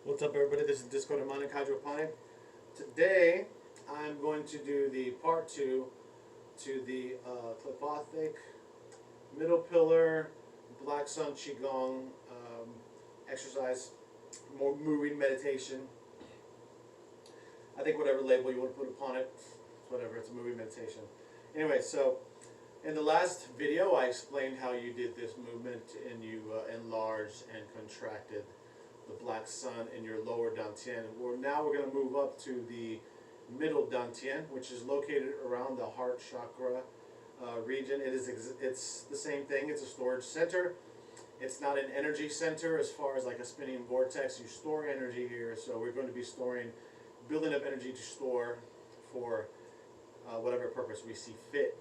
What's up, everybody? This is Disco Demonic Hydroponic. Today, I'm going to do the part 2 to the Qliphothic middle pillar Black Sun Chi Gong exercise, more moving meditation. I think whatever label you want to put upon it, it's whatever, it's a moving meditation. Anyway, so in the last video, I explained how you did this movement and you enlarged and contracted the black sun in your lower dantian. Now we're going to move up to the middle dantian, which is located around the heart chakra region. It's the same thing. It's a storage center. It's not an energy center as far as like a spinning vortex. You store energy here, so we're going to be building up energy to store for whatever purpose we see fit.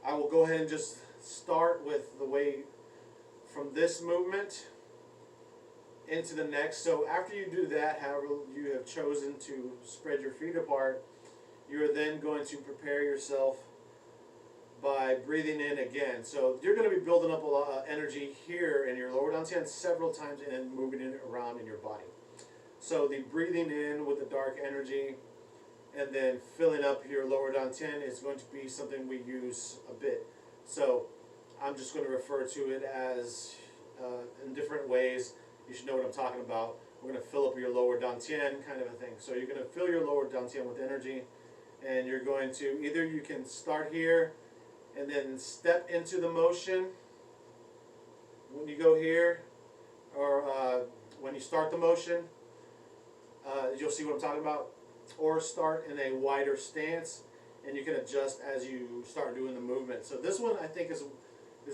I will go ahead and just start with the way from this movement into the next. So after you do that, however you have chosen to spread your feet apart, you are then going to prepare yourself by breathing in again. So you're going to be building up a lot of energy here in your lower dantian several times and then moving it around in your body. So the breathing in with the dark energy and then filling up your lower dantian is going to be something we use a bit. So I'm just going to refer to it as in different ways. You should know what I'm talking about. We're going to fill up your lower dantian, kind of a thing. So you're going to fill your lower dantian with energy, and you're going to, either you can start here and then step into the motion when you go here, or when you start the motion, you'll see what I'm talking about, or start in a wider stance, and you can adjust as you start doing the movement. So this one I think is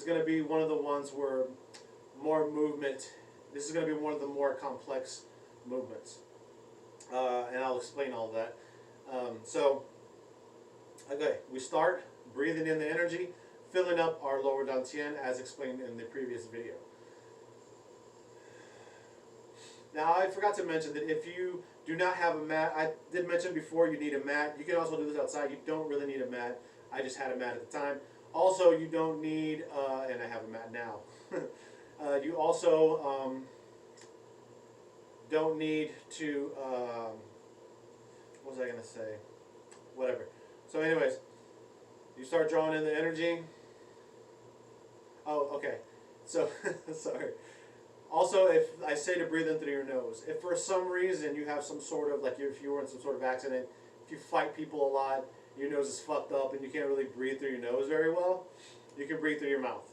going to be one of the ones where more movement. This is going to be one of the more complex movements, and I'll explain all that. Okay, we start breathing in the energy, filling up our lower dantian as explained in the previous video. Now, I forgot to mention that if you do not have a mat, I did mention before you need a mat. You can also do this outside. You don't really need a mat. I just had a mat at the time. Also, you don't need, and I have a mat now. You also don't need to, what was I going to say? Whatever. So anyways, you start drawing in the energy. Oh, okay. So, sorry. Also, if I say to breathe in through your nose, if for some reason you have some sort of, like if you were in some sort of accident, if you fight people a lot, your nose is fucked up and you can't really breathe through your nose very well, you can breathe through your mouth.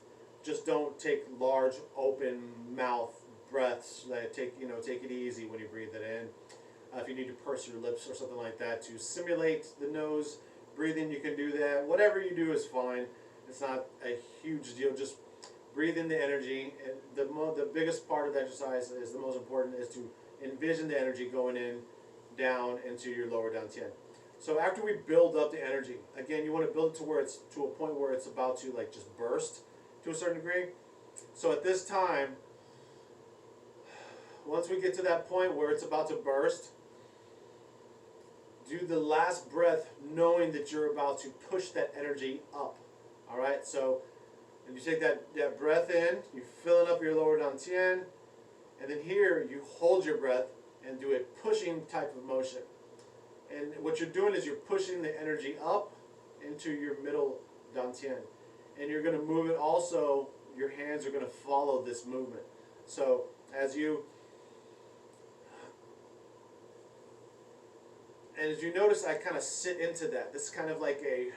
Just don't take large open mouth breaths. Take it easy when you breathe it in. If you need to purse your lips or something like that to simulate the nose breathing, you can do that. Whatever you do is fine. It's not a huge deal. Just breathe in the energy. And the biggest part of the exercise is the most important, is to envision the energy going in, down into your lower dantian. So after we build up the energy, again, you want to build it to where it's to a point where it's about to like just burst to a certain degree. So at this time, once we get to that point where it's about to burst, do the last breath knowing that you're about to push that energy up. All right, so and you take that breath in, you're filling up your lower dantian, and then here you hold your breath and do a pushing type of motion. And what you're doing is you're pushing the energy up into your middle dantian. And you're going to move it also, your hands are going to follow this movement. So as you notice, I kind of sit into that. This is kind of like a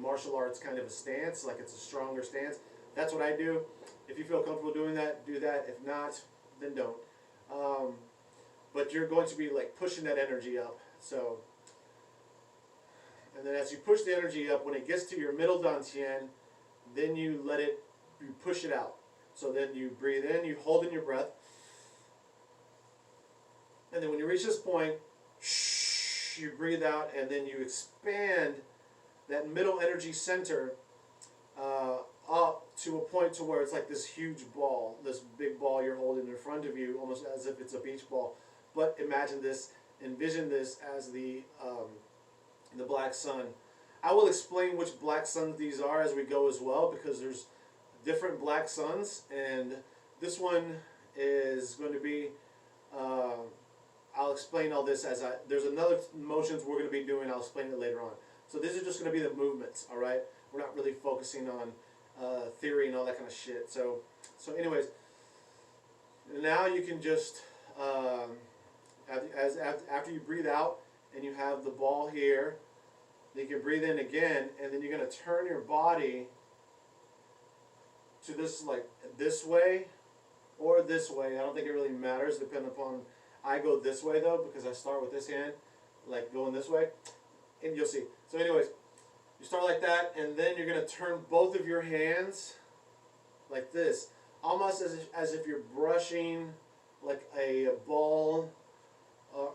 martial arts kind of a stance, like it's a stronger stance. That's what I do. If you feel comfortable doing that, do that. If not, then don't. But you're going to be like pushing that energy up. So, and then as you push the energy up, when it gets to your middle dantian, then you push it out. So then you breathe in, you hold in your breath, and then when you reach this point, you breathe out, and then you expand that middle energy center up to a point to where it's like this huge ball, this big ball you're holding in front of you, almost as if it's a beach ball. But envision this as the black sun. I will explain which black suns these are as we go as well, because there's different black suns, and this one is going to be, I'll explain all this as there's another motions we're going to be doing. I'll explain it later on. So these are just going to be the movements, all right? We're not really focusing on theory and all that kind of shit. So anyways, now you can just, after you breathe out and you have the ball here, you can breathe in again, and then you're going to turn your body to this, like this way or this way. I don't think it really matters, depending upon. I go this way though, because I start with this hand, like going this way, and you'll see. So anyways, you start like that, and then you're going to turn both of your hands like this, almost as if you're brushing like a ball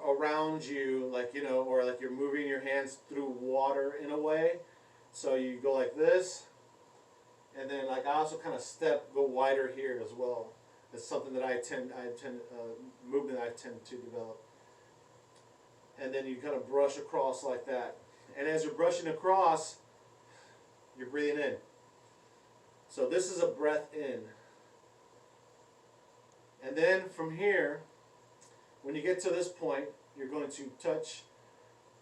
around you, like, you know, or like you're moving your hands through water in a way. So you go like this, and then like I also kind of go wider here as well. It's something that movement I tend to develop. And then you kind of brush across like that. And as you're brushing across, you're breathing in. So this is a breath in. And then from here, when you get to this point, you're going to touch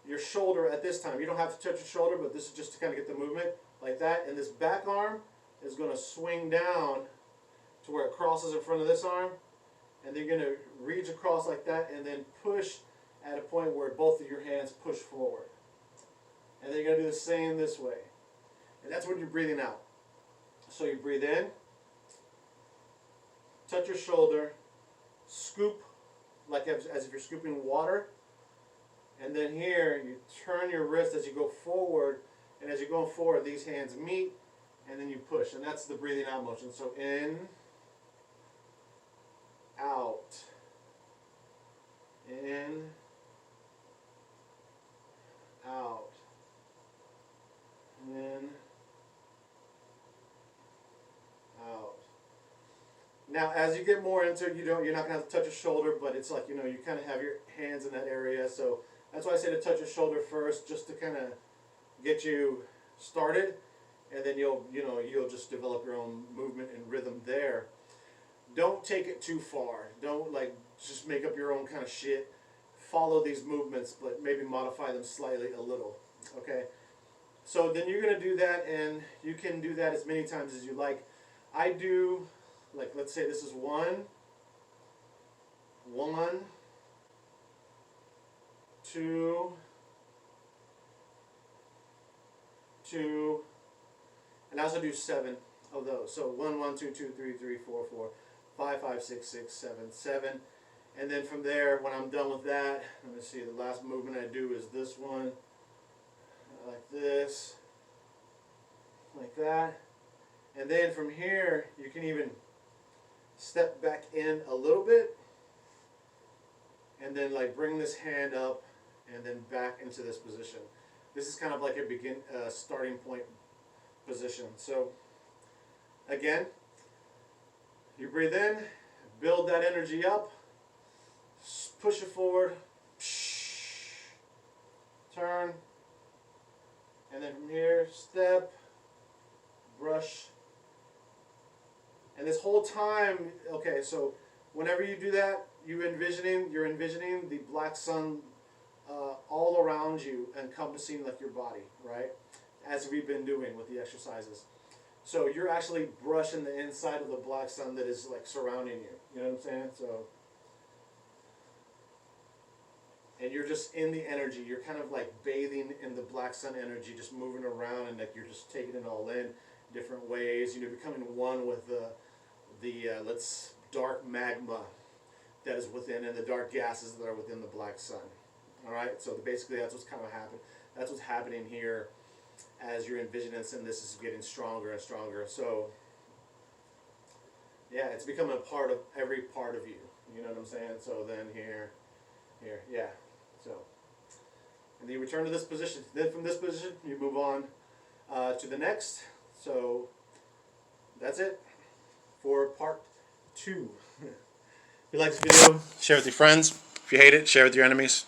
your shoulder at this time. You don't have to touch your shoulder, but this is just to kind of get the movement like that. And this back arm is going to swing down to where it crosses in front of this arm. And then you're going to reach across like that and then push at a point where both of your hands push forward. And then you're going to do the same this way. And that's when you're breathing out. So you breathe in, touch your shoulder, scoop like as if you're scooping water. And then here, you turn your wrist as you go forward. And as you're going forward, these hands meet. And then you push. And that's the breathing out motion. So in, out, in, out, in, out. Now, as you get more into it, you're not going to have to touch your shoulder, but it's like, you know, you kind of have your hands in that area. So that's why I say to touch your shoulder first, just to kind of get you started, and then you'll just develop your own movement and rhythm there. Don't take it too far. Don't like just make up your own kind of shit. Follow these movements, but maybe modify them slightly a little. Okay. So then you're going to do that, and you can do that as many times as you like. I do, like, let's say this is 1, 2, 2, and I also do 7 of those. So 1, 1, 2, 2, 3, 3, 4, 4, 5, 5, 6, 6, 7, 7. And then from there, when I'm done with that, let me see, the last movement I do is this one, like this, like that. And then from here, you can even step back in a little bit, and then like bring this hand up, and then back into this position. This is kind of like a starting point position. So again, you breathe in, build that energy up, push it forward, turn, and then from here, step, brush. And this whole time, okay, so whenever you do that, you're envisioning the black sun all around you, encompassing like your body, right? As we've been doing with the exercises. So you're actually brushing the inside of the black sun that is like surrounding you. You know what I'm saying? So, and you're just in the energy. You're kind of like bathing in the black sun energy, just moving around, and like you're just taking it all in different ways. You know, becoming one with the dark magma that is within, and the dark gases that are within the black sun. All right. So basically, that's what's kind of happening. That's what's happening here as you're envisioning this, and this is getting stronger and stronger. So yeah, it's becoming a part of every part of you. You know what I'm saying? So then here, yeah. So, and then you return to this position. Then from this position, you move on to the next. So that's it for part 2. If you like this video, share with your friends. If you hate it, share with your enemies.